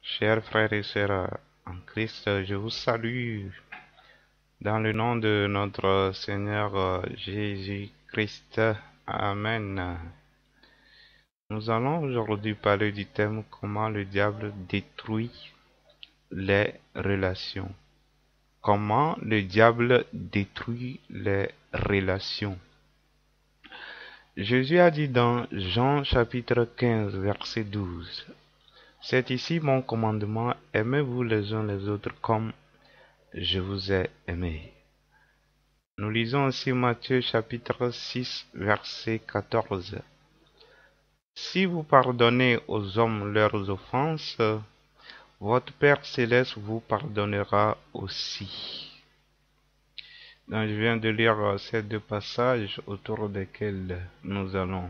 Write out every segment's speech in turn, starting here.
Chers frères et sœurs en Christ, je vous salue dans le nom de notre Seigneur Jésus-Christ. Amen. Nous allons aujourd'hui parler du thème comment le diable détruit les relations. Comment le diable détruit les relations. Jésus a dit dans Jean chapitre 15 verset 12, « C'est ici mon commandement, aimez-vous les uns les autres comme je vous ai aimé. » Nous lisons aussi Matthieu chapitre 6 verset 14. « Si vous pardonnez aux hommes leurs offenses, votre Père céleste vous pardonnera aussi. » Donc, je viens de lire ces deux passages autour desquels nous allons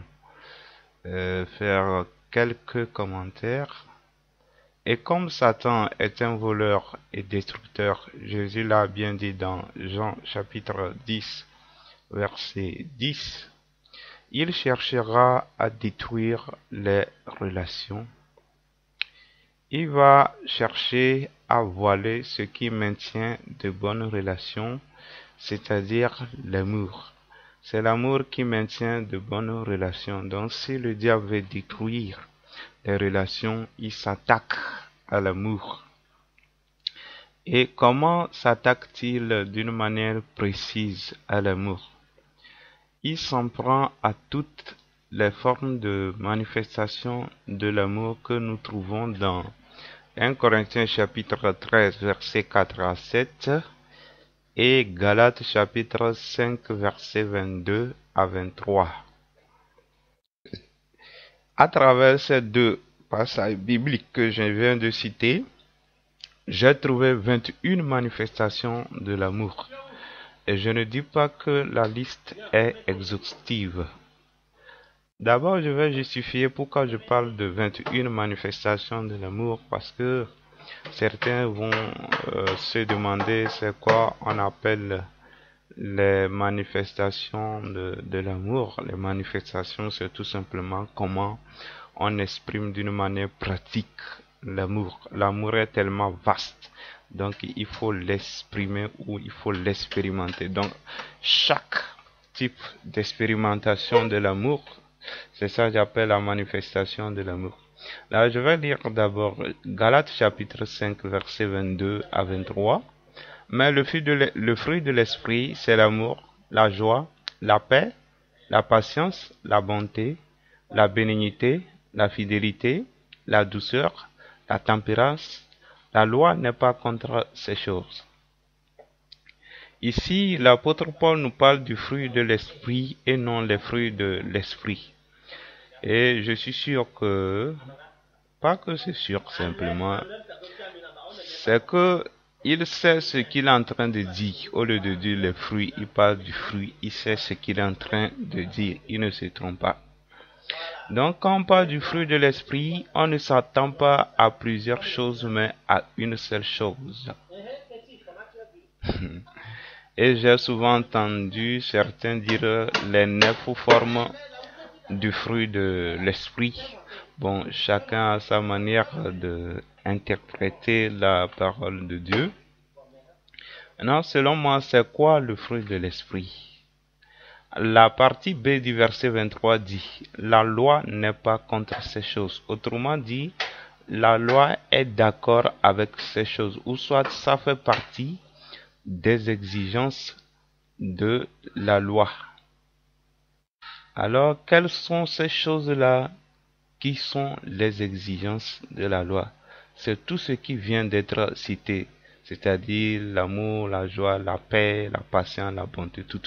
faire quelques commentaires. Et comme Satan est un voleur et destructeur, Jésus l'a bien dit dans Jean chapitre 10, verset 10, il cherchera à détruire les relations. Il va chercher à voiler ce qui maintient de bonnes relations, c'est-à-dire l'amour. C'est l'amour qui maintient de bonnes relations. Donc si le diable veut détruire les relations, il s'attaque à l'amour. Et comment s'attaque-t-il d'une manière précise à l'amour? Il s'en prend à toutes les formes de manifestation de l'amour que nous trouvons dans 1 Corinthiens chapitre 13 versets 4 à 7 et Galates chapitre 5 versets 22 à 23. À travers ces deux passages bibliques que je viens de citer, j'ai trouvé 21 manifestations de l'amour. Et je ne dis pas que la liste est exhaustive. D'abord, je vais justifier pourquoi je parle de 21 manifestations de l'amour, parce que certains vont se demander c'est quoi on appelle les manifestations de l'amour. Les manifestations, c'est tout simplement comment on exprime d'une manière pratique l'amour. L'amour est tellement vaste, donc il faut l'exprimer ou il faut l'expérimenter. Donc chaque type d'expérimentation de l'amour, c'est ça que j'appelle la manifestation de l'amour. Là, je vais lire d'abord Galates chapitre 5 verset 22 à 23. Mais le fruit de l'esprit, c'est l'amour, la joie, la paix, la patience, la bonté, la bénignité, la fidélité, la douceur, la tempérance. La loi n'est pas contre ces choses. Ici, l'apôtre Paul nous parle du fruit de l'esprit et non les fruits de l'esprit. Et je suis sûr que, pas que c'est sûr simplement, c'est que il sait ce qu'il est en train de dire. Au lieu de dire les fruits, il parle du fruit. Il sait ce qu'il est en train de dire. Il ne se trompe pas. Donc, quand on parle du fruit de l'esprit, on ne s'attend pas à plusieurs choses, mais à une seule chose. Et j'ai souvent entendu certains dire les 9 formes du fruit de l'esprit. Bon, chacun a sa manière d'interpréter la parole de Dieu. Maintenant, selon moi, c'est quoi le fruit de l'esprit? La partie B du verset 23 dit, la loi n'est pas contre ces choses. Autrement dit, la loi est d'accord avec ces choses, ou soit ça fait partie des exigences de la loi. Alors, quelles sont ces choses-là qui sont les exigences de la loi? C'est tout ce qui vient d'être cité, c'est-à-dire l'amour, la joie, la paix, la patience, la bonté, tout.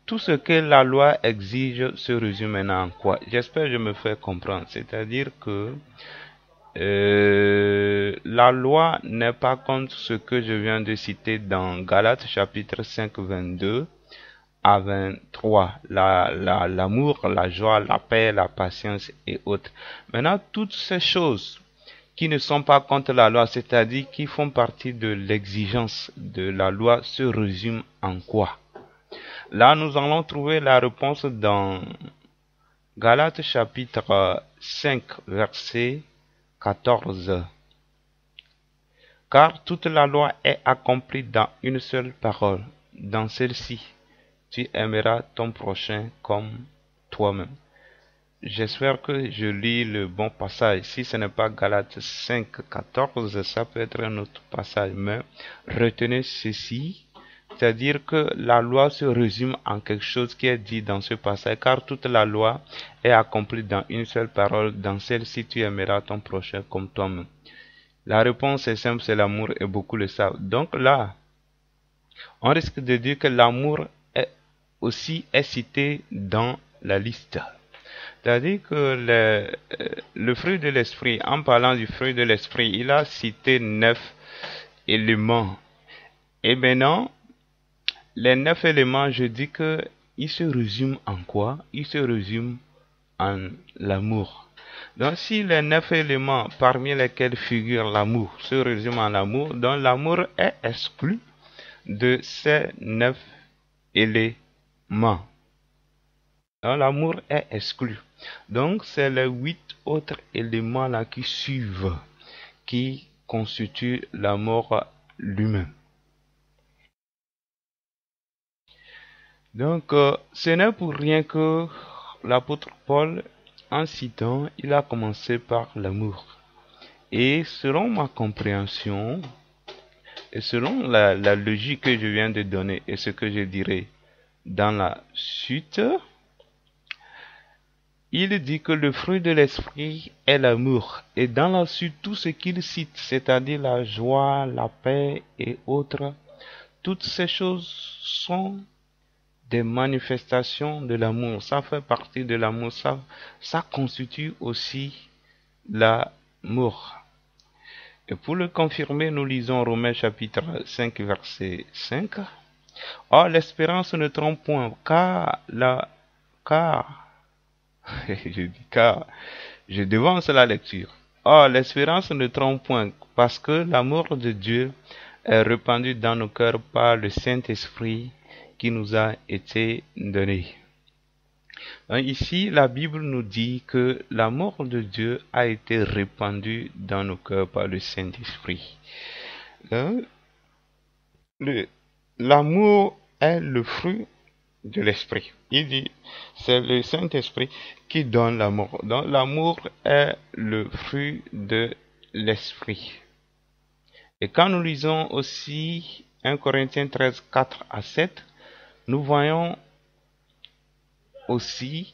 Tout ce que la loi exige se résume maintenant en quoi? J'espère que je me fais comprendre. C'est-à-dire que la loi n'est pas contre ce que je viens de citer dans Galates chapitre 5, 22 à 23. L'amour, la joie, la paix, la patience et autres. Maintenant, toutes ces choses qui ne sont pas contre la loi, c'est-à-dire qui font partie de l'exigence de la loi, se résument en quoi? Là, nous allons trouver la réponse dans Galates chapitre 5, verset 14. Car toute la loi est accomplie dans une seule parole, dans celle-ci: tu aimeras ton prochain comme toi-même. J'espère que je lis le bon passage. Si ce n'est pas Galates 5, 14, ça peut être un autre passage. Mais retenez ceci, c'est-à-dire que la loi se résume en quelque chose qui est dit dans ce passage, car toute la loi est accomplie dans une seule parole, dans celle-ci: tu aimeras ton prochain comme toi-même. La réponse est simple, c'est l'amour, et beaucoup le savent. Donc là, on risque de dire que l'amour est cité dans la liste. C'est-à-dire que le fruit de l'esprit, en parlant du fruit de l'esprit, il a cité 9 éléments. Et maintenant, les 9 éléments, je dis que ils se résument en quoi? Ils se résument en l'amour. Donc si les 9 éléments parmi lesquels figure l'amour se résument en l'amour, donc l'amour est exclu de ces 9 éléments. Donc l'amour est exclu. Donc c'est les 8 autres éléments là qui suivent, qui constituent l'amour lui-même. Donc ce n'est pour rien que l'apôtre Paul, en citant, il a commencé par l'amour. Et selon ma compréhension, et selon la logique que je viens de donner, et ce que je dirai dans la suite, il dit que le fruit de l'esprit est l'amour. Et dans la suite, tout ce qu'il cite, c'est-à-dire la joie, la paix et autres, toutes ces choses sont des manifestations de l'amour. Ça fait partie de l'amour. Ça constitue aussi l'amour. Et pour le confirmer, nous lisons Romains chapitre 5, verset 5. Or, l'espérance ne trompe point, je devance la lecture. Or, l'espérance ne trompe point, parce que l'amour de Dieu est répandu dans nos cœurs par le Saint-Esprit qui nous a été donné. Donc ici, la Bible nous dit que l'amour de Dieu a été répandu dans nos cœurs par le Saint-Esprit. L'amour est le fruit de l'esprit. Il dit, c'est le Saint-Esprit qui donne l'amour. Donc l'amour est le fruit de l'esprit. Et quand nous lisons aussi 1 Corinthiens 13, 4 à 7, nous voyons aussi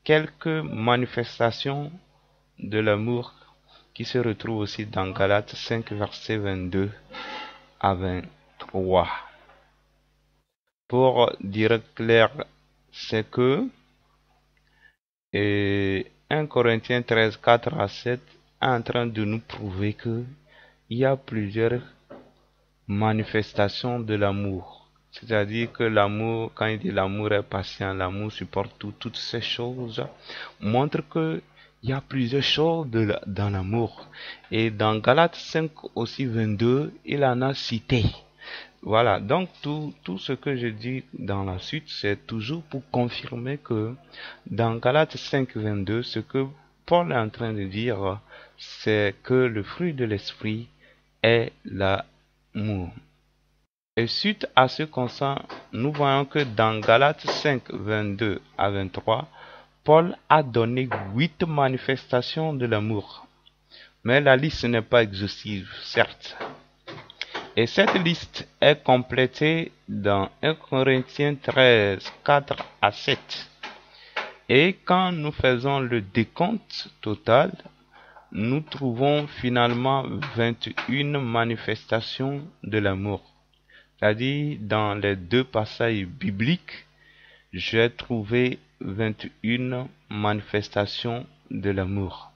quelques manifestations de l'amour qui se retrouvent aussi dans Galates 5, versets 22 à 23. Pour dire clair, c'est que 1 Corinthiens 13, 4 à 7 est en train de nous prouver que il y a plusieurs manifestations de l'amour. C'est-à-dire que l'amour, quand il dit l'amour est patient, l'amour supporte toutes ces choses, montre que il y a plusieurs choses dans l'amour. Et dans Galates 5 aussi 22, il en a cité. Voilà, donc tout ce que je dis dans la suite, c'est toujours pour confirmer que dans Galates 5, 22, ce que Paul est en train de dire, c'est que le fruit de l'esprit est l'amour. Et suite à ce constat, nous voyons que dans Galates 5, 22 à 23, Paul a donné 8 manifestations de l'amour. Mais la liste n'est pas exhaustive, certes. Et cette liste est complétée dans 1 Corinthiens 13, 4 à 7. Et quand nous faisons le décompte total, nous trouvons finalement 21 manifestations de l'amour. C'est-à-dire, dans les deux passages bibliques, j'ai trouvé 21 manifestations de l'amour.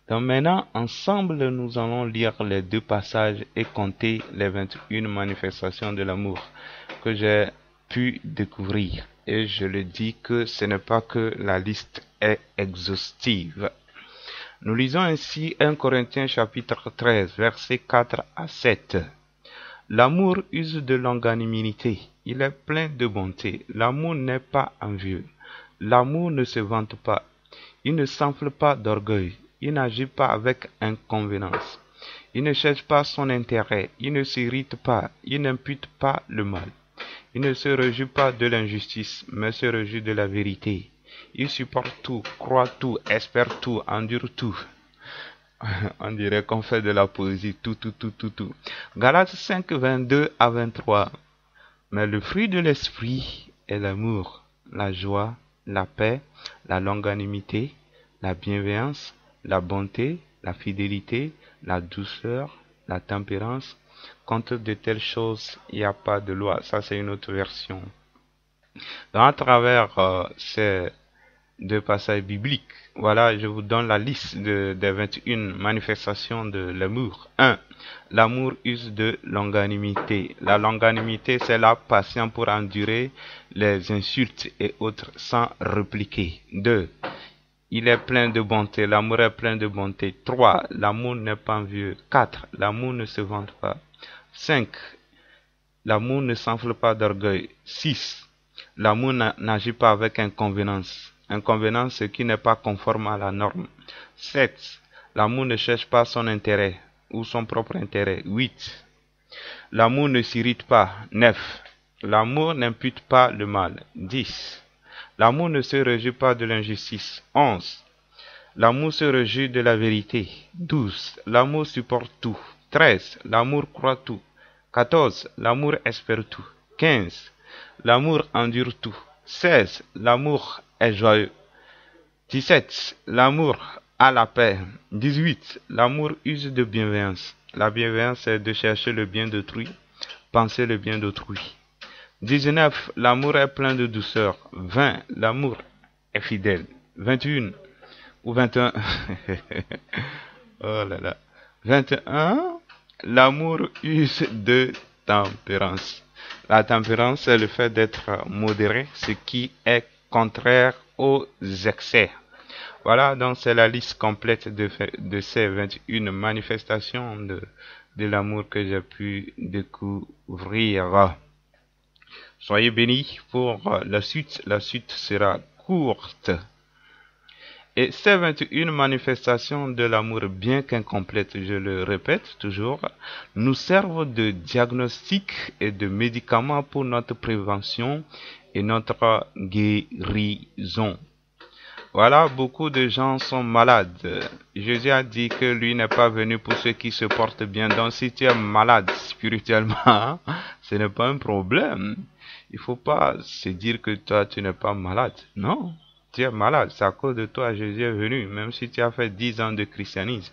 Donc maintenant, ensemble, nous allons lire les deux passages et compter les 21 manifestations de l'amour que j'ai pu découvrir. Et je le dis que ce n'est pas que la liste est exhaustive. Nous lisons ainsi 1 Corinthiens chapitre 13, versets 4 à 7. L'amour use de longanimité, il est plein de bonté. L'amour n'est pas envieux. L'amour ne se vante pas. Il ne s'enfle pas d'orgueil. Il n'agit pas avec inconvénence. Il ne cherche pas son intérêt. Il ne s'irrite pas. Il n'impute pas le mal. Il ne se réjouit pas de l'injustice, mais se réjouit de la vérité. Il supporte tout, croit tout, espère tout, endure tout. On dirait qu'on fait de la poésie, tout. Galates 5, 22 à 23. Mais le fruit de l'esprit est l'amour, la joie, la paix, la longanimité, la bienveillance, la bonté, la fidélité, la douceur, la tempérance. Contre de telles choses, il n'y a pas de loi. Ça, c'est une autre version. Donc, à travers ces deux passages bibliques, voilà, je vous donne la liste des 21 manifestations de l'amour. 1. L'amour use de longanimité. La longanimité, c'est la patience pour endurer les insultes et autres sans répliquer. 2. Il est plein de bonté. L'amour est plein de bonté. 3. L'amour n'est pas envieux. 4. L'amour ne se vante pas. 5. L'amour ne s'enfle pas d'orgueil. 6. L'amour n'agit pas avec inconvénance. Inconvénance, ce qui n'est pas conforme à la norme. 7. L'amour ne cherche pas son intérêt ou son propre intérêt. 8. L'amour ne s'irrite pas. 9. L'amour n'impute pas le mal. 10. L'amour ne se réjouit pas de l'injustice. 11. L'amour se réjouit de la vérité. 12. L'amour supporte tout. 13. L'amour croit tout. 14. L'amour espère tout. 15. L'amour endure tout. 16. L'amour est joyeux. 17. L'amour a la paix. 18. L'amour use de bienveillance. La bienveillance, c'est de chercher le bien d'autrui, penser le bien d'autrui. 19. L'amour est plein de douceur. 20. L'amour est fidèle. 21 ou 21. Oh là là. 21. L'amour use de tempérance. La tempérance, c'est le fait d'être modéré, ce qui est contraire aux excès. Voilà, donc c'est la liste complète de ces 21 manifestations de l'amour que j'ai pu découvrir. Soyez bénis pour la suite. La suite sera courte. Et ces 21 manifestations de l'amour, bien qu'incomplètes, je le répète toujours, nous servent de diagnostic et de médicament pour notre prévention et notre guérison. Voilà, beaucoup de gens sont malades. Jésus a dit que lui n'est pas venu pour ceux qui se portent bien. Donc si tu es malade spirituellement, ce n'est pas un problème. Il ne faut pas se dire que toi tu n'es pas malade. Non. Tu es malade, c'est à cause de toi Jésus est venu, même si tu as fait 10 ans de christianisme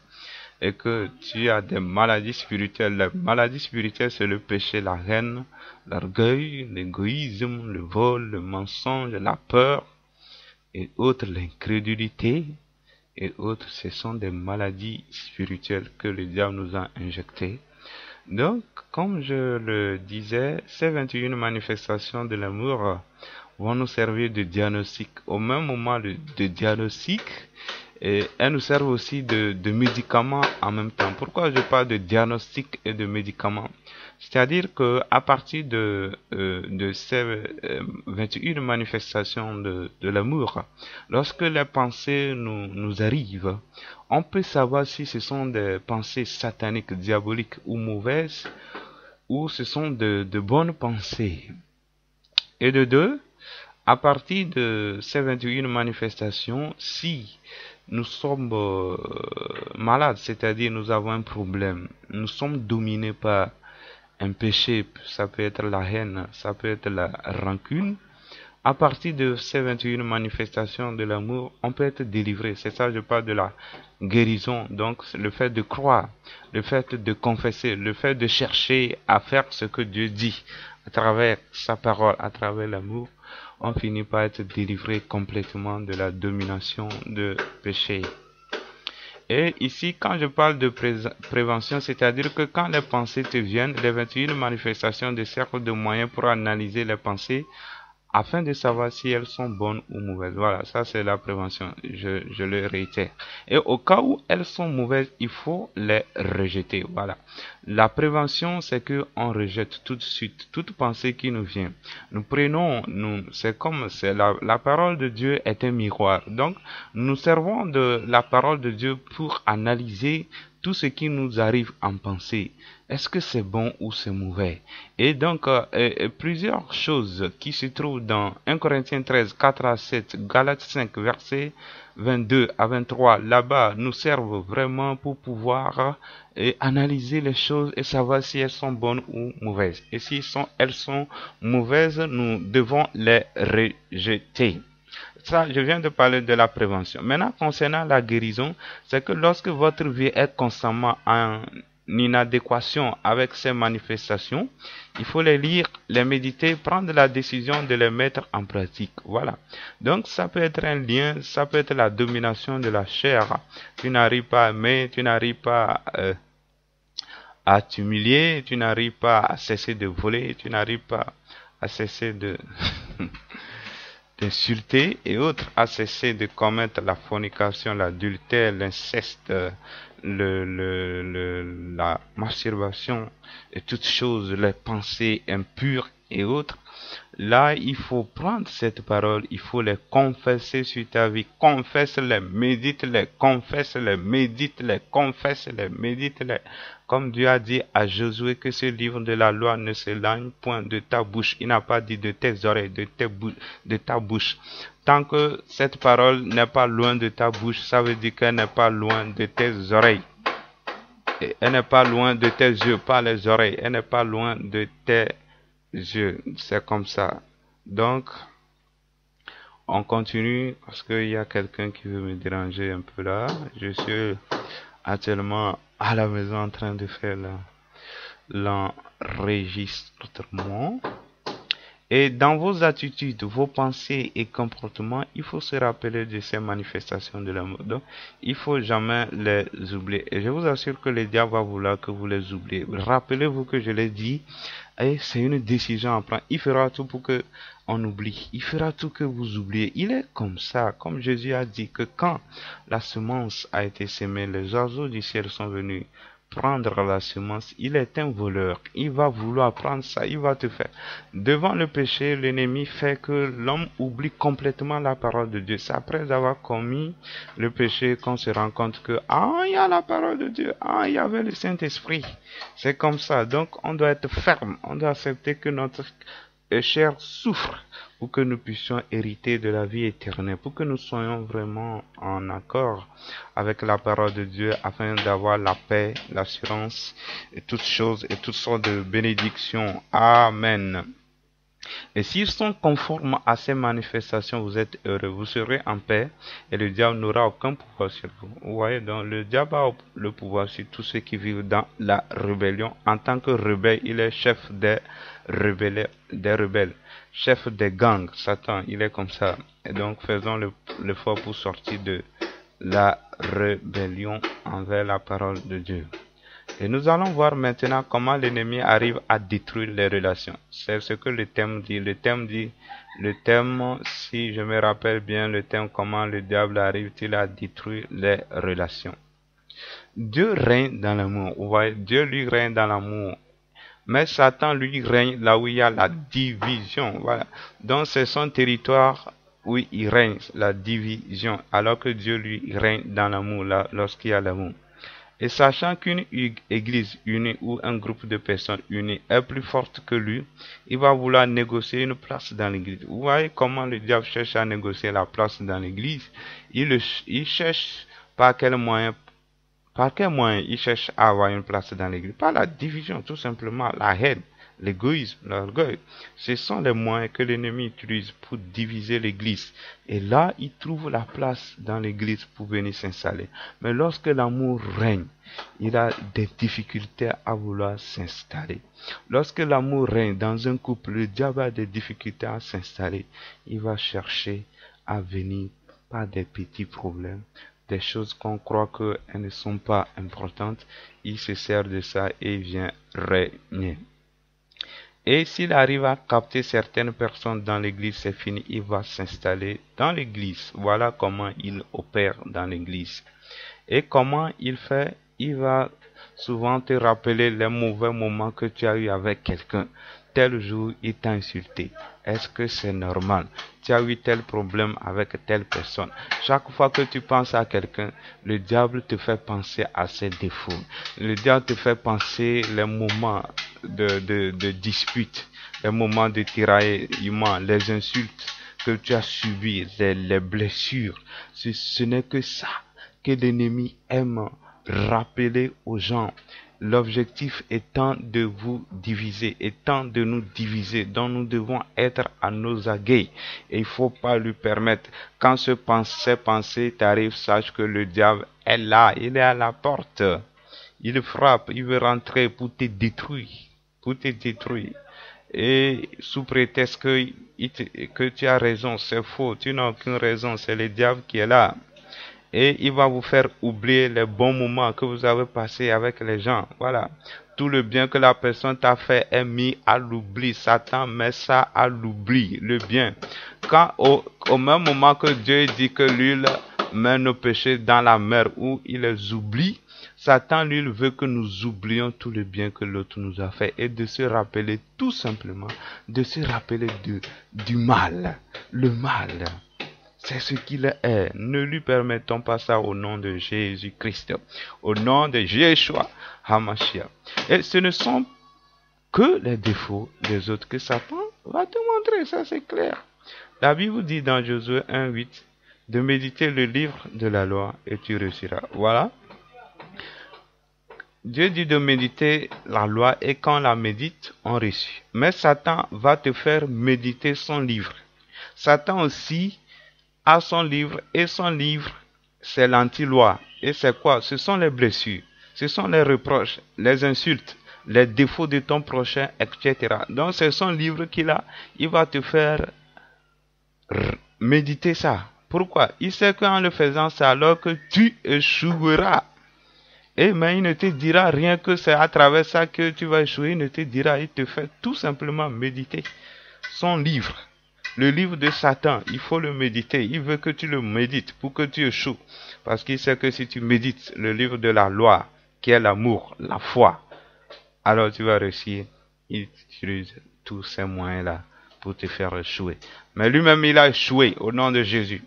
et que tu as des maladies spirituelles. Les maladies spirituelles, c'est le péché, la haine, l'orgueil, l'égoïsme, le vol, le mensonge, la peur et autres, l'incrédulité et autres. Ce sont des maladies spirituelles que le diable nous a injectées. Donc, comme je le disais, ces 21 manifestations de l'amour vont nous servir de diagnostic. Au même moment de diagnostic, et elles nous servent aussi de médicaments en même temps. Pourquoi je parle de diagnostic et de médicaments? C'est-à-dire que à partir de ces 21 manifestations de l'amour, lorsque les pensées nous arrivent, on peut savoir si ce sont des pensées sataniques, diaboliques ou mauvaises, ou ce sont de bonnes pensées. Et de deux, à partir de ces 21 manifestations, si nous sommes malades, c'est-à-dire nous avons un problème, nous sommes dominés par un péché, ça peut être la haine, ça peut être la rancune, à partir de ces 21 manifestations de l'amour, on peut être délivré. C'est ça, je parle de la guérison. Donc, le fait de croire, le fait de confesser, le fait de chercher à faire ce que Dieu dit à travers sa parole, à travers l'amour, on finit par être délivré complètement de la domination de péché. Et ici, quand je parle de prévention, c'est-à-dire que quand les pensées te viennent, les 21 manifestations de cercle de moyens pour analyser les pensées, afin de savoir si elles sont bonnes ou mauvaises. Voilà, ça c'est la prévention, je le réitère. Et au cas où elles sont mauvaises, il faut les rejeter. Voilà. La prévention, c'est que on rejette tout de suite toute pensée qui nous vient. Nous prenons, c'est comme c'est la parole de Dieu est un miroir. Donc, nous servons de la parole de Dieu pour analyser tout ce qui nous arrive en pensée. Est-ce que c'est bon ou c'est mauvais? Et donc, plusieurs choses qui se trouvent dans 1 Corinthiens 13, 4 à 7, Galates 5, versets 22 à 23, là-bas, nous servent vraiment pour pouvoir analyser les choses et savoir si elles sont bonnes ou mauvaises. Et si elles sont mauvaises, nous devons les rejeter. Ça, je viens de parler de la prévention. Maintenant, concernant la guérison, c'est que lorsque votre vie est constamment en inadéquation avec ces manifestations, il faut les lire, les méditer, prendre la décision de les mettre en pratique. Voilà. Donc, ça peut être un lien, ça peut être la domination de la chair. Tu n'arrives pas à aimer, tu n'arrives pas à t'humilier, tu n'arrives pas à cesser de voler, tu n'arrives pas à cesser de d'insulter et autres, à cesser de commettre la fornication, l'adultère, l'inceste, la masturbation et toutes choses, les pensées impures et autres. Là, il faut prendre cette parole, il faut les confesser sur ta vie. Confesse-les, médite-les, confesse-les, médite-les, confesse-les, médite-les. Comme Dieu a dit à Josué que ce livre de la loi ne s'éloigne point de ta bouche. Il n'a pas dit de tes oreilles, de ta bouche. Tant que cette parole n'est pas loin de ta bouche, ça veut dire qu'elle n'est pas loin de tes oreilles. Et elle n'est pas loin de tes yeux, pas les oreilles. Elle n'est pas loin de tes yeux. C'est comme ça. Donc, on continue parce qu'il y a quelqu'un qui veut me déranger un peu là. Je suis actuellement à la maison en train de faire l'enregistrement. Et dans vos attitudes, vos pensées et comportements, il faut se rappeler de ces manifestations de l'amour. Donc, il faut jamais les oublier. Et je vous assure que le diable va vouloir que vous les oubliez. Rappelez-vous que je l'ai dit, et c'est une décision à prendre. Il fera tout pour que on oublie. Il fera tout que vous oubliez. Il est comme ça, comme Jésus a dit que quand la semence a été semée, les oiseaux du ciel sont venus prendre la semence, il est un voleur. Il va vouloir prendre ça, il va te faire. Devant le péché, l'ennemi fait que l'homme oublie complètement la parole de Dieu. C'est après avoir commis le péché qu'on se rend compte que, il y a la parole de Dieu, il y avait le Saint-Esprit. C'est comme ça. Donc, on doit être ferme. On doit accepter que notre chair souffre pour que nous puissions hériter de la vie éternelle, pour que nous soyons vraiment en accord avec la parole de Dieu afin d'avoir la paix, l'assurance et toutes choses et toutes sortes de bénédictions. Amen. Et s'ils sont conformes à ces manifestations, vous êtes heureux, vous serez en paix et le diable n'aura aucun pouvoir sur vous. Vous voyez, donc le diable a le pouvoir sur tous ceux qui vivent dans la rébellion. En tant que rebelle, il est chef des rebelles, chef des gangs. Satan, il est comme ça. Et donc faisons l'effort pour sortir de la rébellion envers la parole de Dieu. Et nous allons voir maintenant comment l'ennemi arrive à détruire les relations. C'est ce que le thème dit. Le thème, si je me rappelle bien, le thème comment le diable arrive-t-il à détruire les relations. Dieu règne dans l'amour. Vous voyez, Dieu lui règne dans l'amour. Mais Satan lui règne là où il y a la division. Voilà. Donc c'est son territoire où il règne, la division. Alors que Dieu lui règne dans l'amour, là, lorsqu'il y a l'amour. Et sachant qu'une église unie ou un groupe de personnes unies est plus forte que lui, il va vouloir négocier une place dans l'église. Vous voyez comment le diable cherche à négocier la place dans l'église? Il cherche par quel moyen il cherche à avoir une place dans l'église? Par la division, tout simplement, la haine, l'égoïsme, l'orgueil. Ce sont les moyens que l'ennemi utilise pour diviser l'église. Et là, il trouve la place dans l'église pour venir s'installer. Mais lorsque l'amour règne, il a des difficultés à vouloir s'installer. Lorsque l'amour règne dans un couple, le diable a des difficultés à s'installer. Il va chercher à venir par des petits problèmes, des choses qu'on croit qu'elles ne sont pas importantes. Il se sert de ça et vient régner. Et s'il arrive à capter certaines personnes dans l'église, c'est fini, il va s'installer dans l'église. Voilà comment il opère dans l'église. Et comment il fait? Il va souvent te rappeler les mauvais moments que tu as eu avec quelqu'un. Tel jour, il t'a insulté. Est-ce que c'est normal? Tu as eu tel problème avec telle personne. Chaque fois que tu penses à quelqu'un, le diable te fait penser à ses défauts. Le diable te fait penser les moments de dispute, les moments de tiraillement, les insultes que tu as subies, les blessures. Ce n'est que ça que l'ennemi aime rappeler aux gens. L'objectif étant de vous diviser, étant de nous diviser, donc nous devons être à nos aguets. Et il ne faut pas lui permettre. Quand ces pensées t'arrivent, sache que le diable est là, il est à la porte. Il frappe, il veut rentrer pour te détruire, pour te détruire. Et sous prétexte que tu as raison, c'est faux, tu n'as aucune raison, c'est le diable qui est là. Et il va vous faire oublier les bons moments que vous avez passés avec les gens. Voilà. Tout le bien que la personne t'a fait est mis à l'oubli. Satan met ça à l'oubli, le bien. Quand au même moment que Dieu dit que l'huile met nos péchés dans la mer où il les oublie, Satan, lui, veut que nous oublions tout le bien que l'autre nous a fait et de se rappeler tout simplement, de se rappeler du mal, le mal. C'est ce qu'il est. Ne lui permettons pas ça au nom de Jésus-Christ, au nom de Yeshua HaMashiach. Et ce ne sont que les défauts des autres que Satan va te montrer, ça c'est clair. La Bible dit dans Josué 1:8 de méditer le livre de la loi et tu réussiras. Voilà. Dieu dit de méditer la loi et quand on la médite, on réussit. Mais Satan va te faire méditer son livre. Satan aussi a son livre et son livre, c'est l'anti-loi. Et c'est quoi? Ce sont les blessures, ce sont les reproches, les insultes, les défauts de ton prochain, etc. Donc c'est son livre qu'il a. Il va te faire méditer ça. Pourquoi? Il sait qu'en le faisant ça, alors que tu échoueras. Et mais il ne te dira rien que c'est à travers ça que tu vas échouer. Il ne te dira, il te fait tout simplement méditer son livre. Le livre de Satan, il faut le méditer. Il veut que tu le médites pour que tu échoues. Parce qu'il sait que si tu médites le livre de la loi, qui est l'amour, la foi, alors tu vas réussir. Il utilise tous ces moyens-là pour te faire échouer. Mais lui-même, il a échoué au nom de Jésus.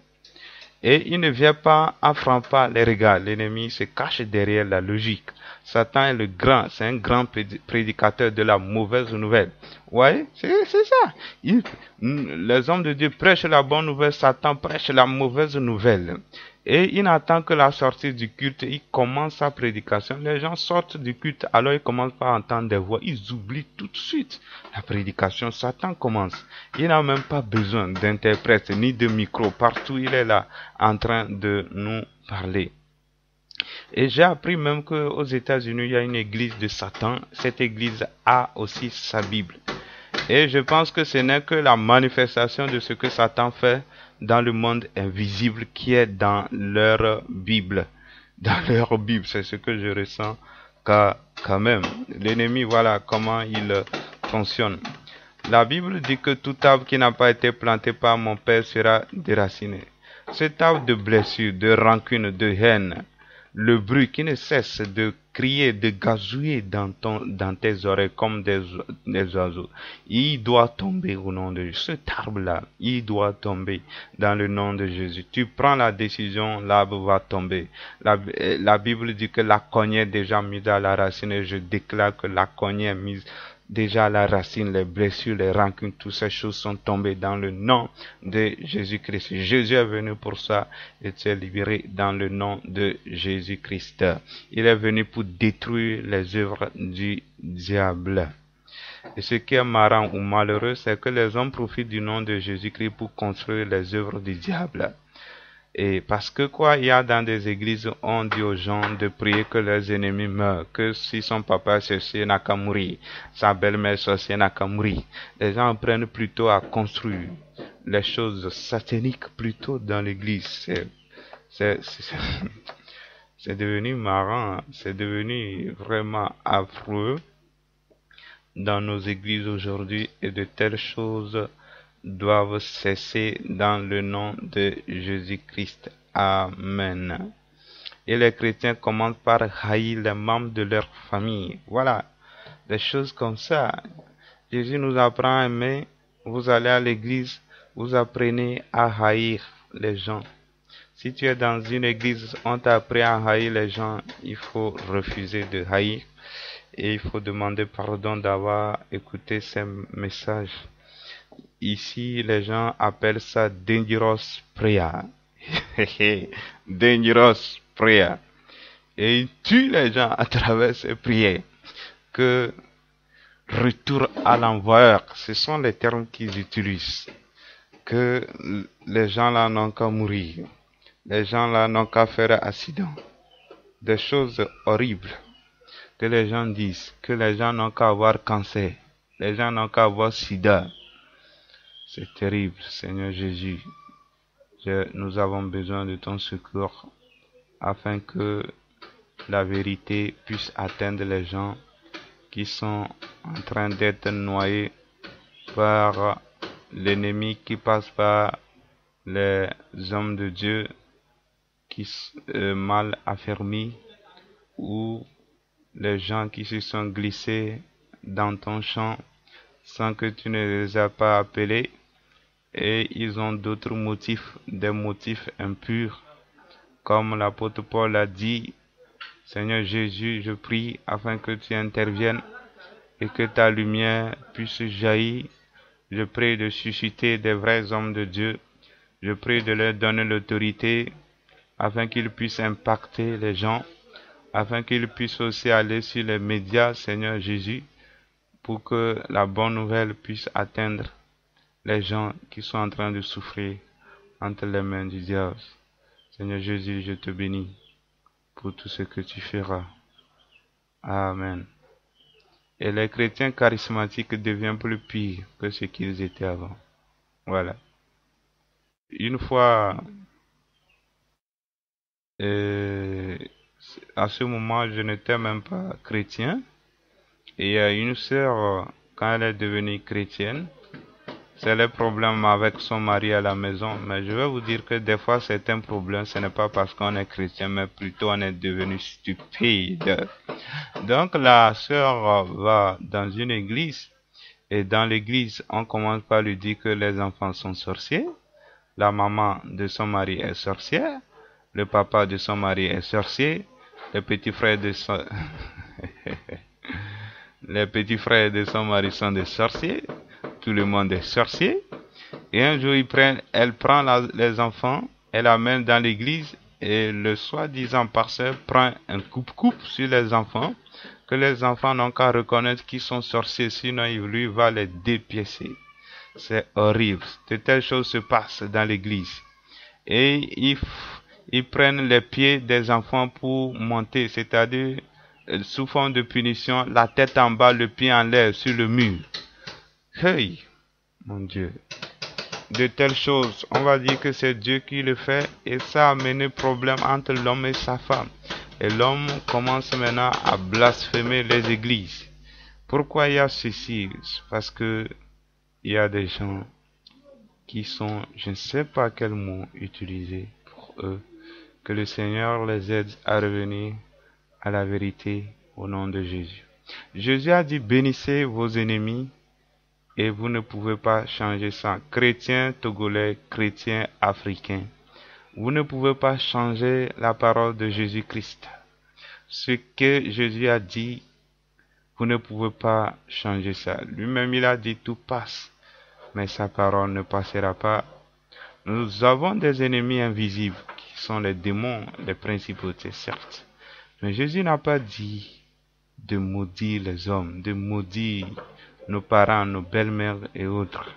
Et il ne vient pas en frappant les regards. L'ennemi se cache derrière la logique. Satan est c'est un grand prédicateur de la mauvaise nouvelle. Ouais, c'est ça. Les hommes de Dieu prêchent la bonne nouvelle, Satan prêche la mauvaise nouvelle. Et il n'attend que la sortie du culte, il commence sa prédication. Les gens sortent du culte, alors ils commencent par entendre des voix. Ils oublient tout de suite la prédication. Satan commence. Il n'a même pas besoin d'interprète ni de micro. Partout, il est là en train de nous parler. Et j'ai appris même qu'aux États-Unis, il y a une église de Satan. Cette église a aussi sa Bible. Et je pense que ce n'est que la manifestation de ce que Satan fait dans le monde invisible qui est dans leur Bible. Dans leur Bible, c'est ce que je ressens quand même. L'ennemi, voilà comment il fonctionne. La Bible dit que tout arbre qui n'a pas été planté par mon Père sera déraciné. Cet arbre de blessure, de rancune, de haine, le bruit qui ne cesse de crier, de gazouiller dans tes oreilles comme des oiseaux, il doit tomber au nom de Jésus. Cet arbre-là, il doit tomber dans le nom de Jésus. Tu prends la décision, l'arbre va tomber. La Bible dit que la cognée est déjà mise à la racine et je déclare que la cognée est mise déjà à la racine, les blessures, les rancunes, toutes ces choses sont tombées dans le nom de Jésus-Christ. Jésus est venu pour ça et t'est libéré dans le nom de Jésus-Christ. Il est venu pour détruire les œuvres du diable. Et ce qui est marrant ou malheureux, c'est que les hommes profitent du nom de Jésus-Christ pour construire les œuvres du diable. Et parce que quoi, il y a dans des églises, on dit aux gens de prier que leurs ennemis meurent, que si son papa est sorcier, n'a qu'à mourir, sa belle-mère sorcière n'a qu'à mourir. Les gens apprennent plutôt à construire les choses sataniques plutôt dans l'église. C'est devenu marrant, c'est devenu vraiment affreux dans nos églises aujourd'hui et de telles choses doivent cesser dans le nom de Jésus-Christ. Amen. Et les chrétiens commencent par haïr les membres de leur famille. Voilà, des choses comme ça. Jésus nous apprend à aimer. Vous allez à l'église, vous apprenez à haïr les gens. Si tu es dans une église, on t'a appris à haïr les gens, il faut refuser de haïr et il faut demander pardon d'avoir écouté ces messages. Ici, les gens appellent ça dangerous prayer. Dangerous prayer. Et ils tuent les gens à travers ces prières. Que retour à l'envoyeur, ce sont les termes qu'ils utilisent. Que les gens là n'ont qu'à mourir. Les gens là n'ont qu'à faire accident. Des choses horribles que les gens disent. Que les gens n'ont qu'à avoir cancer. Les gens n'ont qu'à avoir sida. C'est terrible, Seigneur Jésus. Nous avons besoin de ton secours afin que la vérité puisse atteindre les gens qui sont en train d'être noyés par l'ennemi, qui passe par les hommes de Dieu qui sont mal affermis, ou les gens qui se sont glissés dans ton champ sans que tu ne les aies pas appelés, et ils ont d'autres motifs, des motifs impurs, comme l'apôtre Paul a dit. Seigneur Jésus, je prie afin que tu interviennes et que ta lumière puisse jaillir. Je prie de susciter des vrais hommes de Dieu. Je prie de leur donner l'autorité afin qu'ils puissent impacter les gens, afin qu'ils puissent aussi aller sur les médias, Seigneur Jésus, pour que la bonne nouvelle puisse atteindre les gens qui sont en train de souffrir entre les mains du diable. Seigneur Jésus, je te bénis pour tout ce que tu feras. Amen. Et les chrétiens charismatiques deviennent plus pires que ce qu'ils étaient avant. Voilà. Une fois, à ce moment, je n'étais même pas chrétien. Et il y a une sœur, quand elle est devenue chrétienne, c'est le problème avec son mari à la maison. Mais je vais vous dire que des fois, c'est un problème. Ce n'est pas parce qu'on est chrétien, mais plutôt on est devenu stupide. Donc la sœur va dans une église. Et dans l'église, on commence par lui dire que les enfants sont sorciers. La maman de son mari est sorcière. Le papa de son mari est sorcier. Les petits frères de son... les petits frères de son mari sont des sorciers. Tout le monde est sorcier. Et un jour, elle prend les enfants, elle amène dans l'église et le soi-disant pasteur prend un coupe-coupe sur les enfants, que les enfants n'ont qu'à reconnaître qu'ils sont sorciers, sinon lui va les dépiécer. C'est horrible. De telles choses se passent dans l'église. Et ils prennent les pieds des enfants pour monter, c'est-à-dire sous forme de punition, la tête en bas, le pied en l'air sur le mur. Hey, mon Dieu. De telles choses, on va dire que c'est Dieu qui le fait, et ça a amené problème entre l'homme et sa femme. Et l'homme commence maintenant à blasphémer les églises. Pourquoi il y a ceci? Parce que il y a des gens qui sont, je ne sais pas quel mot utiliser pour eux, que le Seigneur les aide à revenir à la vérité au nom de Jésus. Jésus a dit, bénissez vos ennemis, et vous ne pouvez pas changer ça. Chrétiens togolais, chrétiens africains, vous ne pouvez pas changer la parole de Jésus-Christ. Ce que Jésus a dit, vous ne pouvez pas changer ça. Lui-même, il a dit, tout passe, mais sa parole ne passera pas. Nous avons des ennemis invisibles, qui sont les démons, les principautés, certes. Mais Jésus n'a pas dit de maudire les hommes, de maudire nos parents, nos belles-mères et autres,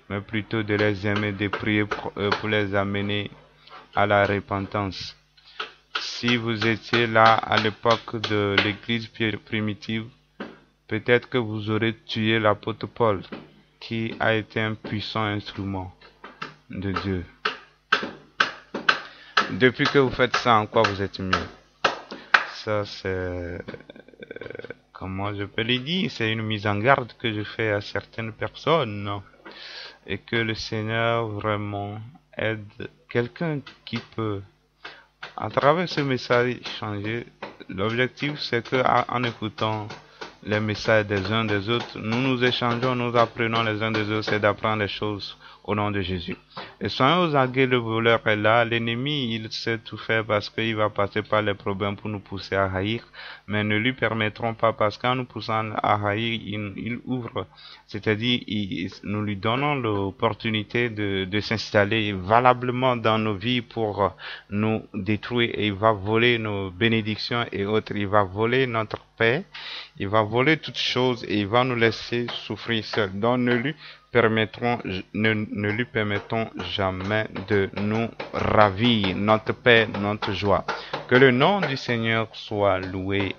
mais plutôt de les aimer, de prier pour eux, pour les amener à la repentance. Si vous étiez là à l'époque de l'église primitive, peut-être que vous aurez tué l'apôtre Paul, qui a été un puissant instrument de Dieu. Depuis que vous faites ça, en quoi vous êtes mieux? Ça, c'est comment je peux le dire, c'est une mise en garde que je fais à certaines personnes et que le Seigneur vraiment aide quelqu'un qui peut, à travers ce message, changer. L'objectif, c'est que en écoutant les messages des uns des autres, nous échangeons, nous apprenons les uns des autres, c'est d'apprendre les choses au nom de Jésus. Et soyons aux aguets, le voleur est là, l'ennemi, il sait tout faire parce qu'il va passer par les problèmes pour nous pousser à haïr, mais ne lui permettront pas parce qu'en nous poussant à haïr, il ouvre, c'est-à-dire nous lui donnons l'opportunité de s'installer valablement dans nos vies pour nous détruire et il va voler nos bénédictions et autres, il va voler notre paix, il va voler toutes choses et il va nous laisser souffrir seul. Donc ne lui permettons jamais de nous ravir notre paix, notre joie. Que le nom du Seigneur soit loué.